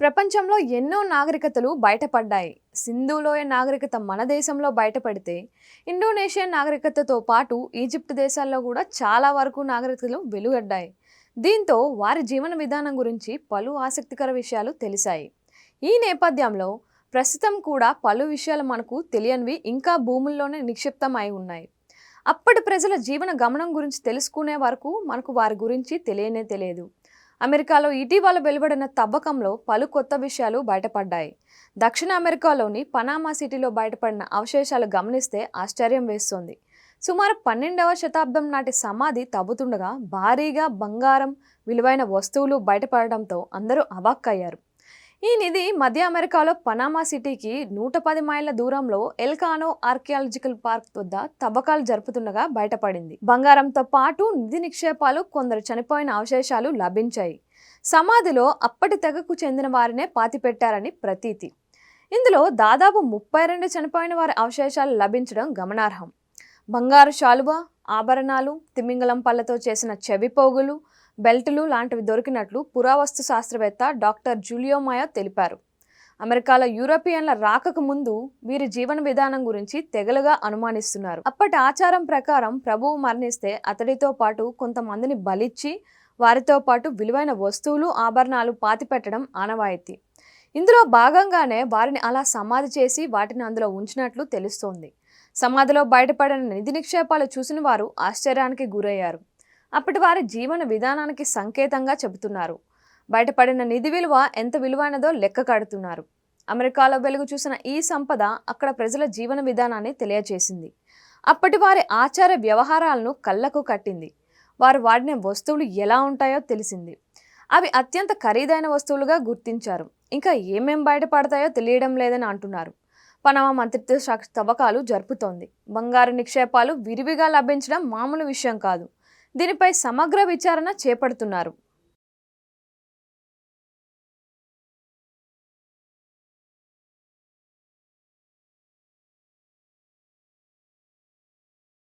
ప్రపంచంలో ఎన్నో నాగరికతలు బయటపడ్డాయి. సింధులోయ నాగరికత మన దేశంలో బయటపడితే, ఇండోనేషియన్ నాగరికతతో పాటు ఈజిప్ట్ దేశాల్లో కూడా చాలా వరకు నాగరికతలు వెలువడ్డాయి. దీంతో వారి జీవన విధానం గురించి పలు ఆసక్తికర విషయాలు తెలిసాయి. ఈ నేపథ్యంలో ప్రస్తుతం కూడా పలు విషయాలు మనకు తెలియనివి ఇంకా భూముల్లోనే నిక్షిప్తం అయి ఉన్నాయి. అప్పటి ప్రజల జీవన గమనం గురించి తెలుసుకునే వరకు మనకు వారి గురించి తెలియనే తెలియదు. అమెరికాలో ఇటీవల వెలువడిన తవ్వకంలో పలు కొత్త విషయాలు బయటపడ్డాయి. దక్షిణ అమెరికాలోని పనామా సిటీలో బయటపడిన అవశేషాలు గమనిస్తే ఆశ్చర్యం వేస్తోంది. సుమారు 12వ శతాబ్దం నాటి సమాధి తవ్వుతుండగా భారీగా బంగారం, విలువైన వస్తువులు బయటపడడంతో అందరూ అవాక్కయ్యారు. ఈ నిధి మధ్య అమెరికాలో పనామా సిటీకి 110 మైళ్ళ దూరంలో ఎల్కానో ఆర్కియాలజికల్ పార్క్ వద్ద తవ్వకాలు జరుపుతుండగా బయటపడింది. బంగారంతో పాటు నిధి నిక్షేపాలు, కొందరు చనిపోయిన అవశేషాలు లభించాయి. సమాధిలో అప్పటి తెగకు చెందిన వారినే పాతిపెట్టారని ప్రతీతి. ఇందులో దాదాపు 32 చనిపోయిన వారి అవశేషాలు లభించడం గమనార్హం. బంగారు శాలువ, ఆభరణాలు, తిమింగలం పళ్ళతో చేసిన చెవి పోగులు, బెల్టులు లాంటివి దొరికినట్లు పురావస్తు శాస్త్రవేత్త డాక్టర్ జూలియో మాయో తెలిపారు. అమెరికాలో యూరోపియన్ల రాకకు ముందు వీరి జీవన విధానం గురించి తెగలుగా అనుమానిస్తున్నారు. అప్పటి ఆచారం ప్రకారం ప్రభువు మరణిస్తే అతడితో పాటు కొంతమందిని బలిచ్చి వారితో పాటు విలువైన వస్తువులు, ఆభరణాలు పాతిపెట్టడం ఆనవాయితీ. ఇందులో భాగంగానే వారిని అలా సమాధి చేసి వాటిని అందులో ఉంచినట్లు తెలుస్తోంది. సమాధిలో బయటపడిన నిధి నిక్షేపాలు చూసిన వారు ఆశ్చర్యానికి గురయ్యారు. అప్పటి వారి జీవన విధానానికి సంకేతంగా చెబుతున్నారు. బయటపడిన నిధి విలువ ఎంత విలువైనదో లెక్క కడుతున్నారు. అమెరికాలో వెలుగు చూసిన ఈ సంపద అక్కడ ప్రజల జీవన విధానాన్ని తెలియజేసింది. అప్పటి వారి ఆచార వ్యవహారాలను కళ్ళకు కట్టింది. వారు వాడిన వస్తువులు ఎలా ఉంటాయో తెలిసింది. అవి అత్యంత ఖరీదైన వస్తువులుగా గుర్తించారు. ఇంకా ఏమేం బయటపడతాయో తెలియడం లేదని అంటున్నారు. పనామా మంత్రిత్వ శాఖ తవ్వకాలు జరుపుతోంది. బంగారు నిక్షేపాలు విరివిగా లభించడం మామూలు విషయం కాదు. దీనిపై సమగ్ర విచారణ చేపడుతున్నారు.